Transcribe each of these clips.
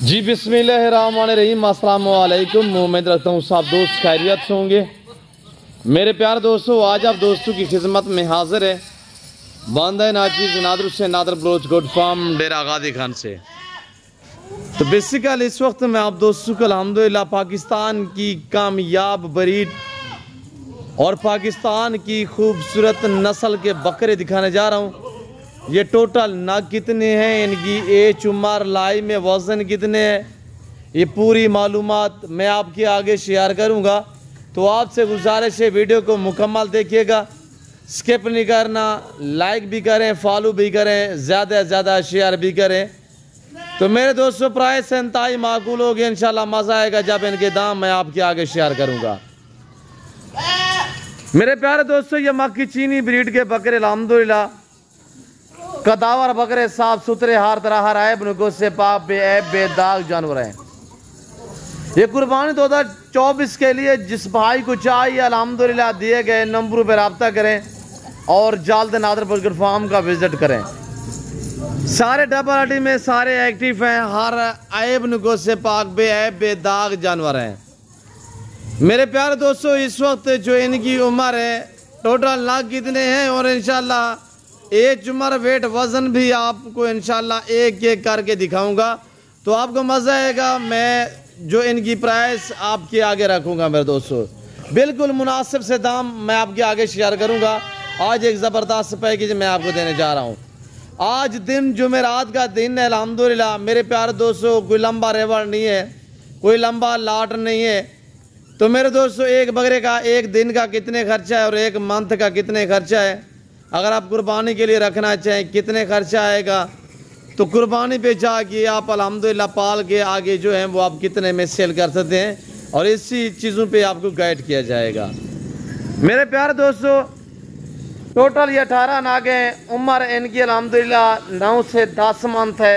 जी बिस्मिल्लाहिर्रहमानिर्रहीम, अस्सलाम वालेकुम। उम्मीद रखता हूँ सब दोस्त खैरियत से होंगे। मेरे प्यारे दोस्तों, आज आप दोस्तों की खिदमत में हाजिर है बांदा नाचीज़ नादर से नादर बलोच गोड फार्म डेरा गादी खान से। तो बेसिकल इस वक्त मैं आप दोस्तों को अल्हम्दुलिल्लाह पाकिस्तान की कामयाब ब्रीड और पाकिस्तान की खूबसूरत नस्ल के बकरे दिखाने जा रहा हूँ। ये टोटल नग कितने हैं, इनकी एज उम्र लाई में वज़न कितने हैं, ये पूरी मालूमात मैं आपके आगे शेयर करूंगा। तो आपसे गुजारिश है वीडियो को मुकम्मल देखिएगा, स्किप नहीं करना, लाइक भी करें, फॉलो भी करें, ज़्यादा से ज़्यादा शेयर भी करें। तो मेरे दोस्तों प्राइस इंतहाई माकूल होगी, इंशाल्लाह मज़ा आएगा जब इनके दाम मैं आपके आगे शेयर करूँगा। मेरे प्यारे दोस्तों, ये मक्की चीनी ब्रीड के बकरे अल्हम्दुलिल्लाह कदावर बकरे साफ सुथरे हर तरह हर ऐब नुको से पाप बेऐब बेदाग जानवर हैं। ये कुर्बानी 2024 के लिए जिस भाई को चाहिए अल्हम्दुलिल्लाह दिए गए नंबरों पर रब्ता करें और जल्द नादर बर्गर फार्म का विजिट करें। सारे डबल अड्डी में सारे एक्टिव हैं, हर ऐब नुको से पाक बेऐब बेदाग जानवर हैं। मेरे प्यारे दोस्तों, इस वक्त जो इनकी उम्र है टोटल लाख कितने हैं और इंशाल्लाह एज उम्र वेट वज़न भी आपको इंशाल्लाह एक एक करके दिखाऊंगा। तो आपको मज़ा आएगा। मैं जो इनकी प्राइस आपके आगे रखूंगा मेरे दोस्तों, बिल्कुल मुनासिब से दाम मैं आपके आगे शेयर करूंगा। आज एक ज़बरदस्त पैकेज मैं आपको देने जा रहा हूं। आज दिन जुमेरात का दिन है अल्हम्दुलिल्लाह। मेरे प्यारे दोस्तों, कोई लंबा रेवड़ नहीं है, कोई लंबा लाट नहीं है। तो मेरे दोस्तों, एक बकरे का एक दिन का कितने खर्चा है और एक मंथ का कितने खर्चा है, अगर आप कुर्बानी के लिए रखना चाहें कितने खर्चा आएगा, तो कुर्बानी पे जाके आप अल्हम्दुलिल्लाह पाल के आगे जो है वो आप कितने में सेल कर सकते हैं और इसी चीज़ों पे आपको गाइड किया जाएगा। मेरे प्यारे दोस्तों, टोटल ये 18 नाग हैं। उम्र इनकी अल्हम्दुलिल्लाह 9 से 10 मंथ है,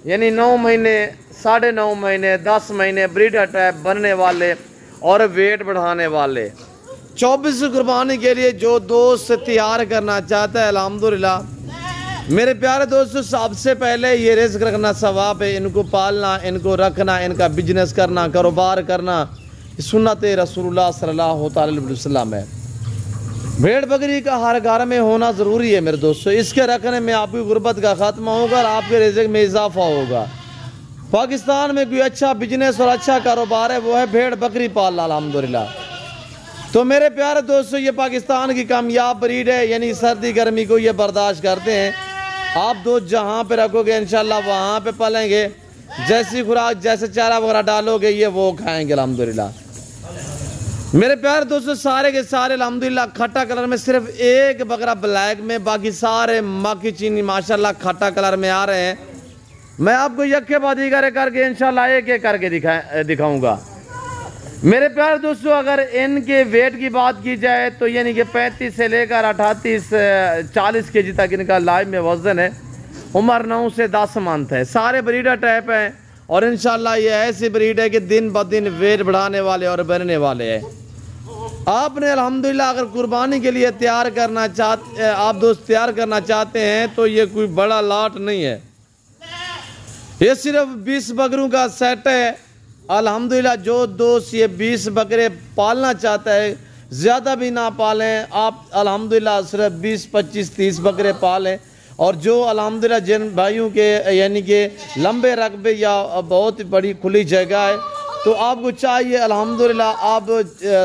यानी 9 महीने 9.5 महीने 10 महीने ब्रीडर टाइप बनने वाले और वेट बढ़ाने वाले। 24 कुर्बानी के लिए जो दोस्त तैयार करना चाहता है अल्हम्दुलिल्लाह मेरे प्यारे दोस्तों, सबसे पहले ये रिस्क रखना सवाब है। इनको पालना, इनको रखना, इनका बिजनेस करना, कारोबार करना सुन्नत रसूलुल्लाह सल्लल्लाहु अलैहि वसल्लम है। भेड़ बकरी का हर घर में होना ज़रूरी है मेरे दोस्तों। इसके रखने में आपकी गुर्बत का खात्मा होगा और आपके रिज़्क़ में इजाफा होगा। पाकिस्तान में कोई अच्छा बिजनेस और अच्छा कारोबार है वो है भेड़ बकरी पालना अल्हम्दुलिल्लाह। तो मेरे प्यारे दोस्तों, ये पाकिस्तान की कामयाब ब्रीड है, यानी सर्दी गर्मी को ये बर्दाश्त करते हैं। आप दो जहाँ पे रखोगे इंशाल्लाह वहाँ पे पलेंगे, जैसी खुराक जैसे चारा वगैरह डालोगे ये वो खाएंगे अल्हम्दुलिल्लाह। मेरे प्यारे दोस्तों, सारे के सारे अल्हम्दुलिल्लाह खट्टा कलर में, सिर्फ एक बकरा ब्लैक में, बाकी सारे मक्की चीनी माशाल्लाह खट्टा कलर में आ रहे हैं। मैं आपको यक्के बादी करके इंशाल्लाह एक एक करके दिखाऊँगा। मेरे प्यारे दोस्तों, अगर इनके वेट की बात की जाए तो यानी कि 35 से लेकर 38-40 kg तक इनका लाइव में वज़न है। उम्र 9 से 10 मंथ है। सारे ब्रीडर टाइप हैं और इंशाल्लाह ये ऐसी ब्रीड है कि दिन ब दिन वेट बढ़ाने वाले और बनने वाले हैं। आपने अल्हम्दुलिल्लाह अगर कुर्बानी के लिए आप दोस्त तैयार करना चाहते हैं तो ये कोई बड़ा लाट नहीं है, ये सिर्फ 20 बकरों का सेट है अल्हम्दुलिल्लाह। जो दोस्त ये 20 बकरे पालना चाहता है, ज़्यादा भी ना पालें आप, अल्हम्दुलिल्लाह सिर्फ 20, 25, 30 बकरे पालें। और जो अल्हम्दुलिल्लाह जिन भाइयों के यानी कि लंबे रकबे या बहुत बड़ी खुली जगह है, तो आपको चाहिए अल्हम्दुलिल्लाह आप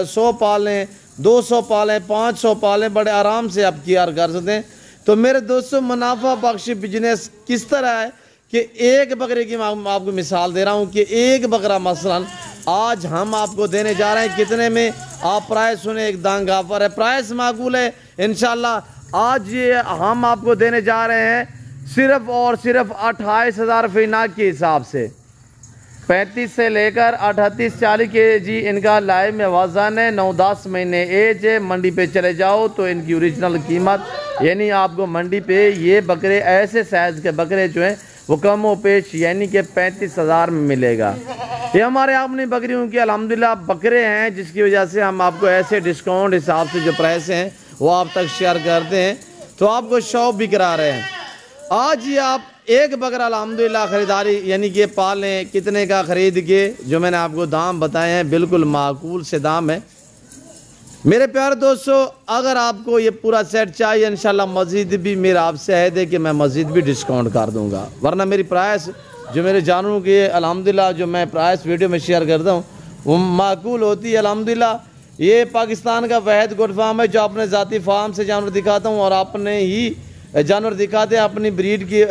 100 पालें, 200 पालें, 500 पालें, बड़े आराम से आप तैयार कर सकते हैं। तो मेरे दोस्तों, मुनाफा बख्श बिजनेस किस तरह है कि एक बकरे की मैं आपको मिसाल दे रहा हूँ कि एक बकरा मसलन आज हम आपको देने जा रहे हैं कितने में, आप प्राइस सुने, एक दांग ऑफर है, प्राइस माकूल है इंशाल्लाह। आज ये हम आपको देने जा रहे हैं सिर्फ और सिर्फ 28,000 रुपये नाग के हिसाब से। 35 से लेकर 38-40 kg इनका लाइव में वज़न है, 9-10 महीने एज है। मंडी पे चले जाओ तो इनकी ओरिजिनल कीमत, यानी आपको मंडी पे ये बकरे ऐसे साइज़ के बकरे जो हैं वो कम व पेश यानी कि 35,000 में मिलेगा। ये हमारे अपनी बकरियों के अल्हम्दुलिल्लाह बकरे हैं, जिसकी वजह से हम आपको ऐसे डिस्काउंट हिसाब से जो प्राइस हैं वो आप तक शेयर करते हैं, तो आपको शौक भी करा रहे हैं। आज ये आप एक बकरा अल्हम्दुलिल्लाह ख़रीदारी यानी कि पालें, कितने का ख़रीद के जो मैंने आपको दाम बताए हैं बिल्कुल माकूल से दाम है। मेरे प्यारे दोस्तों, अगर आपको ये पूरा सेट चाहिए इंशाल्लाह मज़ीद भी मेरा आपसे अहद है कि मैं मज़ीद भी डिस्काउंट कर दूंगा, वरना मेरी प्राइस जो मेरे जानवरों की अल्हम्दुलिल्लाह जो मैं प्राइस वीडियो में शेयर करता हूँ वो माकूल होती है। अल्हम्दुलिल्लाह ये पाकिस्तान का वहद गोट फार्म है जो अपने ज़ाती फार्म से जानवर दिखाता हूँ और अपने ही जानवर दिखाते हैं, अपनी ब्रीड की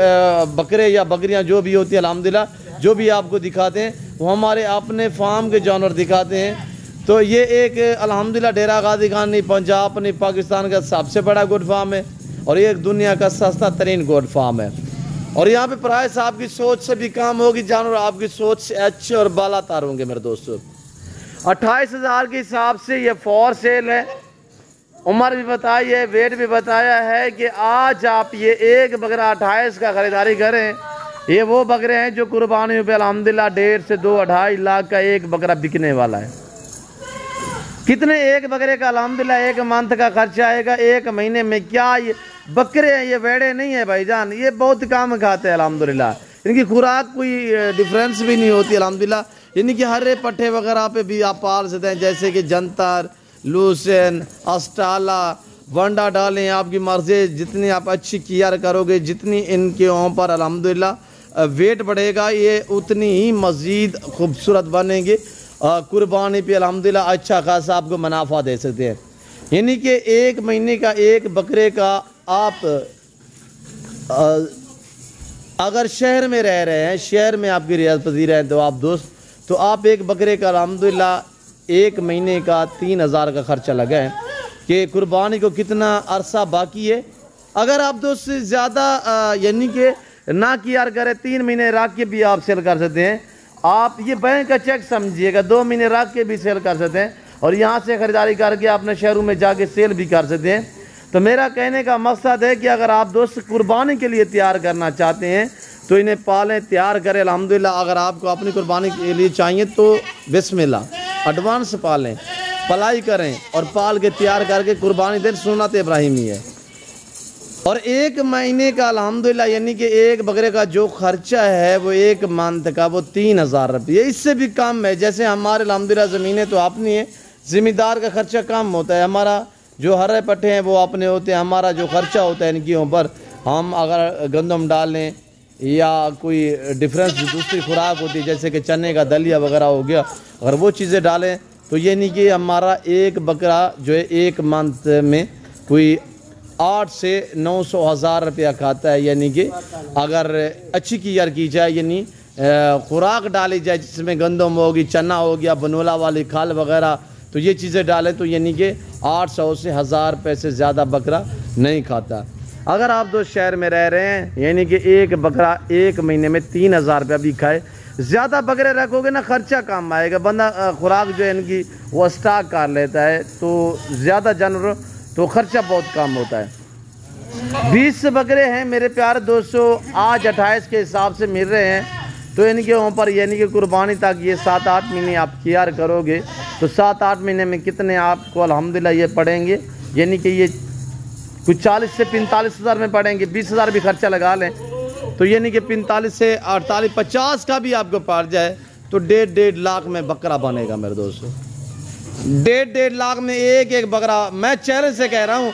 बकरे या बकरियाँ जो भी होती है अल्हम्दुलिल्लाह जो भी आपको दिखाते हैं वो हमारे अपने फार्म के जानवर दिखाते हैं। तो ये एक अल्हम्दुलिल्लाह डेरा गाजी खान नहीं पंजाब अपनी पाकिस्तान का सबसे बड़ा गोट फार्म है और ये एक दुनिया का सस्ता तरीन गोट फार्म है। और यहाँ पे प्राइस आपकी सोच से भी कम होगी, जानवर आपकी सोच से अच्छे और बालातर होंगे। मेरे दोस्तों 28,000 के हिसाब से ये फॉर सेल है। उम्र भी बताई है, वेट भी बताया है कि आज आप ये एक बकरा 28 का ख़रीदारी करें। ये वो बकरे हैं जो कुर्बानी पे अल्हम्दुलिल्लाह 1.5 से 2-2.5 लाख का एक बकरा बिकने वाला है। कितने एक बकरे का अल्हम्दुलिल्लाह एक मंथ का खर्चा आएगा एक महीने में। क्या ये बकरे हैं, ये वेड़े नहीं है भाईजान, ये बहुत कम खाते हैं अल्हम्दुलिल्लाह। इनकी खुराक कोई डिफरेंस भी नहीं होती अल्हम्दुलिल्लाह। यानी कि हरे पट्टे वगैरह पे भी आप पाल सकते हैं, जैसे कि जंतर, लूसेन, अस्टाला, वंडा डालें, आपकी मर्जी। जितनी आप अच्छी केयर करोगे, जितनी इनके ऊपर अल्हम्दुलिल्लाह वेट बढ़ेगा, ये उतनी ही मज़ीद खूबसूरत बनेंगे। कुर्बानी पे अल्हम्दुलिल्लाह अच्छा खासा आपको मुनाफा दे सकते हैं। यानी कि एक महीने का एक बकरे का आप अगर शहर में रह रहे हैं, शहर में आपकी रियासत पजीर हैं तो आप दोस्त, तो आप एक बकरे का अल्हम्दुलिल्लाह एक महीने का 3,000 का खर्चा लगाएं कि कुर्बानी को कितना अरसा बाकी है। अगर आप दोस्त ज़्यादा यानी कि ना किया करें, 3 महीने रख के भी आप सेल कर सकते हैं। आप ये बैंक का चेक समझिएगा, 2 महीने रख के भी सेल कर सकते हैं और यहाँ से ख़रीदारी करके अपने शहरों में जाके सेल भी कर सकते हैं। तो मेरा कहने का मकसद है कि अगर आप दोस्त कुर्बानी के लिए तैयार करना चाहते हैं तो इन्हें पालें, तैयार करें अल्हम्दुलिल्लाह। अगर आपको अपनी कुर्बानी के लिए चाहिए तो बिस्मिल्लाह एडवांस पालें, पलाई करें और पाल के तैयार करके कुर्बानी दें, सुन्नत इब्राहिमी है। और एक महीने का अल्हम्दुलिल्लाह यानी कि एक बकरे का जो खर्चा है वो एक मंथ का वो 3,000 रुपये, इससे भी कम है। जैसे हमारे अल्हम्दुलिल्लाह ज़मीनें तो अपनी है, ज़मींदार का खर्चा कम होता है, हमारा जो हरे पट्टे हैं वो अपने होते हैं। हमारा जो खर्चा होता है इनके ऊपर, हम अगर गंदम डाल लें या कोई डिफरेंस दूसरी खुराक होती है जैसे कि चने का दलिया वगैरह हो गया, अगर वो चीज़ें डालें तो ये नहीं कि हमारा एक बकरा जो है एक मंथ में कोई 8 से 900,000 रुपया खाता है। यानी कि अगर अच्छी केयर की जाए, यानी खुराक डाली जाए जिसमें गंदम होगी, चना हो गया, बनोला वाली खाल वगैरह, तो ये चीज़ें डालें तो यानी कि 800 से 1000 रुपये से ज़्यादा बकरा नहीं खाता। अगर आप दो शहर में रह रहे हैं यानी कि एक बकरा एक महीने में 3,000 रुपया भी खाए, ज़्यादा बकरे रखोगे ना खर्चा कम आएगा, बंदा खुराक जो है इनकी वो स्टॉक कर लेता है, तो ज़्यादा जानवर तो खर्चा बहुत कम होता है। 20 बकरे हैं मेरे प्यारे दोस्तों, आज 28 के हिसाब से मिल रहे हैं, तो इनके ऊपर यानी कि कुर्बानी तक ये 7-8 महीने आप केयर करोगे तो 7-8 महीने में कितने आपको अल्हम्दुलिल्लाह ये पड़ेंगे, यानी कि ये कुछ 40 से 45 हज़ार में पड़ेंगे। 20,000 भी खर्चा लगा लें तो यानी कि 45 से 48 50 का भी आपको पड़ जाए तो 1.5 लाख में बकरा बनेगा मेरे दोस्तों। 1.5 लाख में एक बकरा। मैं चैलेंज से कह रहा हूँ,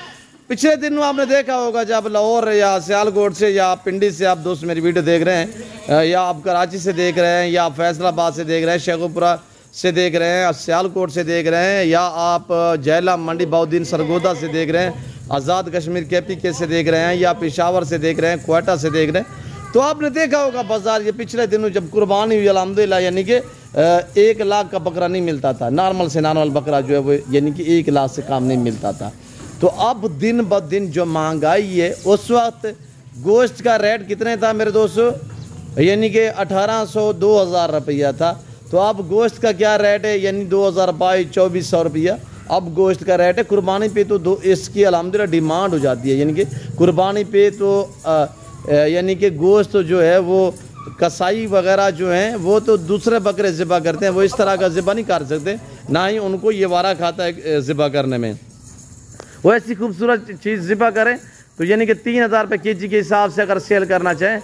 पिछले दिनों आपने देखा होगा जब लाहौर या सियालकोट से या पिंडी से आप दोस्त मेरी वीडियो देख रहे हैं, या आप कराची से देख रहे हैं, या फैसलाबाद से देख रहे हैं, शेखुपुरा से देख रहे हैं, सियालकोट से देख रहे हैं, या आप जैला मंडी बाउद्दीन सरगोदा से देख रहे हैं, आज़ाद कश्मीर KPK से देख रहे हैं, या पेशावर से देख रहे हैं, क्वेटा से देख रहे हैं, तो आपने देखा होगा बाजार ये पिछले दिनों जब कुर्बानी हुई अल्हम्दुलिल्लाह यानी कि 1 लाख का बकरा नहीं मिलता था, नॉर्मल बकरा जो है वो यानी कि 1 लाख से कम नहीं मिलता था। तो अब दिन ब दिन जो महंगाई है, उस वक्त गोश्त का रेट कितने था मेरे दोस्तों, यानी कि 1800-2000 रुपया था। तो अब गोश्त का क्या रेट है, यानी 2022-2400 रुपया अब गोश्त का रेट है। कुर्बानी पे तो इसकी अल्हम्दुलिल्लाह डिमांड हो जाती है, यानी कि कुर्बानी पे तो यानी कि गोश्त जो है वो कसाई वगैरह जो हैं वो तो दूसरे बकरे ज़िबा करते हैं, वो इस तरह का ज़िबा नहीं कर सकते, ना ही उनको ये वारा खाता है ज़िबा करने में। वो ऐसी खूबसूरत चीज़ ज़िबा करें तो यानी कि 3,000 रुपये KG के हिसाब से अगर सेल करना चाहें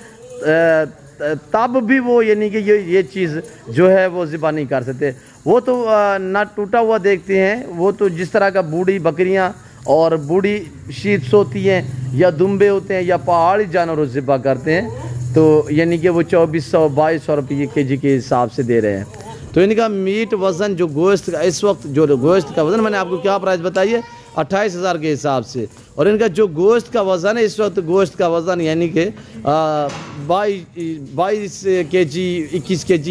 तब भी वो यानी कि ये चीज़ जो है वो ज़िबा नहीं कर सकते। वो तो ना टूटा हुआ देखते हैं, वो तो जिस तरह का बूढ़ी बकरियां और बूढ़ी शीप्स होती हैं या दुम्बे होते हैं या पहाड़ी जानवर ज़िबा करते हैं, तो यानी कि वो 2400-2200 रुपये kg के हिसाब से दे रहे हैं। तो इनका मीट वज़न जो गोश्त का इस वक्त जो गोश्त का वज़न मैंने आपको क्या प्राइस बताइए 28,000 के हिसाब से, और इनका जो गोश्त का वज़न है इस वक्त गोश्त का वज़न यानी कि 22 kg 21 kg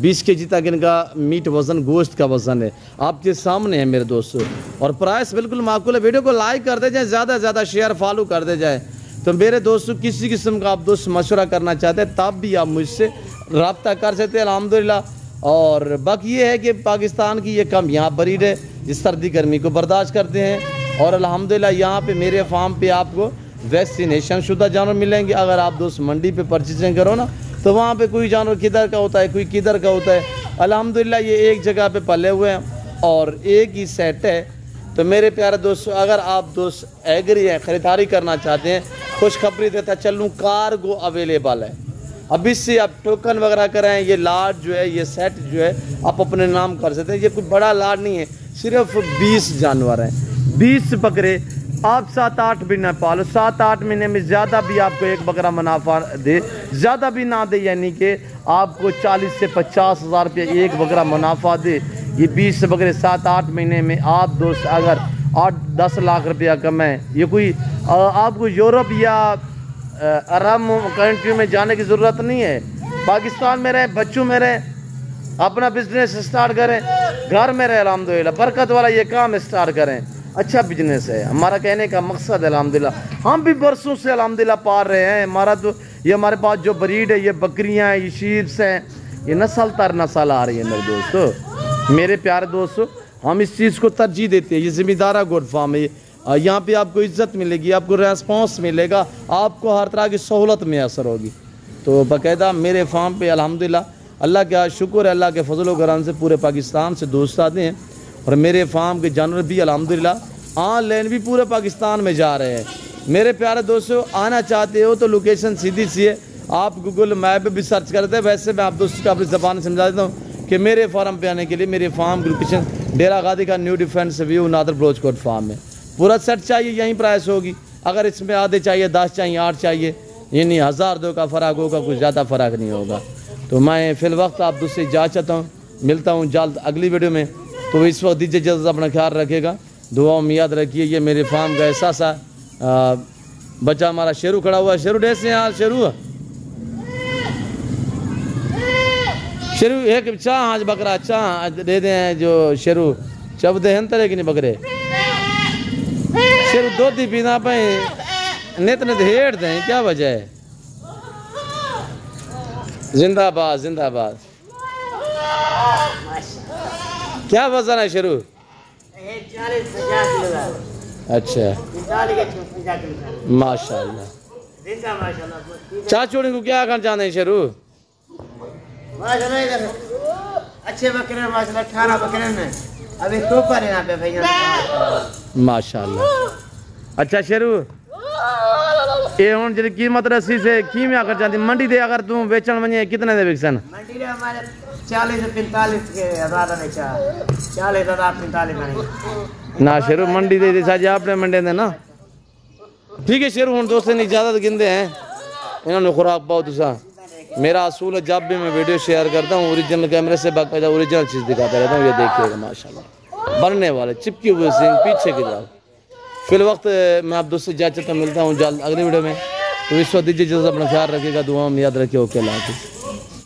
20 kg तक इनका मीट वज़न गोश्त का वज़न है, आपके सामने है मेरे दोस्तों। और प्राइस बिल्कुल माकूल है। वीडियो को लाइक कर दे जाए, ज़्यादा से ज़्यादा शेयर फॉलो कर दे जाए। तो मेरे दोस्तों किसी किस्म का आप दोस्त मशवरा करना चाहते हैं तब भी आप मुझसे रब्ता कर सकते हैं अल्हम्दुलिल्लाह। और बाकी ये है कि पाकिस्तान की ये कामयाब ब्रीड है जिस सर्दी गर्मी को बर्दाश्त करते हैं। और अल्हम्दुलिल्लाह यहाँ पे मेरे फार्म पे आपको वैक्सीनेशन शुदा जानवर मिलेंगे। अगर आप दोस्त मंडी पे परचेजिंग करो ना तो वहाँ पे कोई जानवर किधर का होता है, कोई किधर का होता है। अल्हम्दुलिल्लाह ये एक जगह पे पले हुए हैं और एक ही सेट है। तो मेरे प्यारे दोस्तों, अगर आप दोस्त एग्री हैं, ख़रीदारी करना चाहते हैं, खुशखबरी देता चलूँ कार्गो अवेलेबल है। अब इससे आप टोकन वगैरह कराएं, ये लाट जो है ये सेट जो है आप अपने नाम कर सकते हैं। ये कोई बड़ा लाट नहीं है, सिर्फ 20 जानवर हैं, 20 बकरे। आप 7-8 महीने पालो, 7-8 महीने में ज़्यादा भी आपको एक बकरा मुनाफा दे, ज़्यादा भी ना दे, यानी कि आपको 40 से 50 हज़ार रुपये एक बकरा मुनाफा दे। ये 20 बकरे 7-8 महीने में आप दोस्त अगर 8-10 लाख रुपया कमाएँ, ये कोई आपको यूरोप या अरब कंट्री में जाने की ज़रूरत नहीं है। पाकिस्तान में रहें, बच्चों में रहें, अपना बिजनेस स्टार्ट करें, घर में रहें, अल्हम्दुलिल्लाह बरकत वाला ये काम स्टार्ट करें। अच्छा बिजनेस है, हमारा कहने का मकसद है अल्हम्दुलिल्लाह। हम भी बरसों से अल्हम्दुलिल्लाह पाल रहे हैं। हमारा तो ये हमारे पास जो ब्रीड है, ये बकरियां हैं, ये शीप्स हैं, ये नस्ल तर नस्ल आ रही है मेरे दोस्तों। मेरे प्यारे दोस्तों, हम इस चीज़ को तरजीह देते हैं। ये ज़िम्मेदारा गोट फार्म है, यहाँ पे आपको इज़्ज़त मिलेगी, आपको रेस्पॉन्स मिलेगा, आपको हर तरह की सहूलत मैसर होगी। तो बाकायदा मेरे फार्म पे अल्हम्दुलिल्लाह अल्लाह का शुक्र है, अल्लाह के फजल व करम से पूरे पाकिस्तान से दोस्त आते हैं। और मेरे फार्म के जानवर भी अल्हम्दुलिल्लाह ऑनलाइन भी पूरे पाकिस्तान में जा रहे हैं। मेरे प्यारे दोस्तों, आना चाहते हो तो लोकेशन सीधी सी है, आप गूगल मैप भी सर्च करते हैं। वैसे मैं आप दोस्तों को अपनी ज़बान समझा देता हूँ कि मेरे फार्म पे आने के लिए मेरे फार्म की लोकेशन डेरा गादी का new defence view Nadir Blochkot farm है। पूरा सेट चाहिए यहीं प्राइस होगी। अगर इसमें आधे चाहिए, 10 चाहिए, 8 चाहिए, यानी 1000-2 का फ़र्क होगा, कुछ ज़्यादा फ़र्क नहीं होगा। तो मैं फ़िल वक्त आप दोस्तों जा चाहता हूँ, मिलता हूँ जल्द अगली वीडियो में। तो इस वक्त दीजिए जल्द, अपना ख्याल रखेगा, दुआओं में याद रखिए। ये मेरे फार्म का एहसास है। बच्चा हमारा शेरू खड़ा हुआ है, शेरू डेस यहाँ, शेरू शेरू एक चाह आज बकरा चाह दे दें जो शेरू चब दे हैं तरह की नहीं बकरे शेरू दूध ही पीना पे नित नित हेट दें, क्या वजह है। जिंदाबाद जिंदाबाद। क्या वजन है शेरू? 40-50 किलो। अच्छा माशाल्लाह। चाचू को क्या करना चाहते हैं शेरू? अच्छे बकरे माशाल्लाह, 18 बकरे हैं अभी तो पर यहाँ पे भैया माशाल्लाह। अच्छा शेरू, ये हुन जी कीमत रस्सी से की में आकर जाती मंडी दे, अगर तू बेचन वने कितने दे बिकसन? मंडी में हमारे 40 से 45 के हज़ार में 40,000-45 में ना शेरू मंडी दे साजी आपने मंडे दे ना। ठीक है शेरू, हुन दोस्तों ने इजाजत गिंदे हैं, इन्होंने खुराक पाओ तुसा। मेरा असूल है जब भी मैं वीडियो शेयर करता हूँ ओरिजिनल कैमरे से बाकायदा ओरिजिनल चीज़ दिखाता रहता हूँ। ये देखिएगा माशाल्लाह बनने वाले चिपके हुए सिंग पीछे की तरफ। फिल वक्त मैं आप दोस्तों जा चाहता मिलता हूँ जल्द अगली वीडियो में। तो इस वक्त दीजिए जल्द, अपना ख्याल रखिएगा, दुआ में याद रखिए। ओके अल्लाह हाफ़िज़।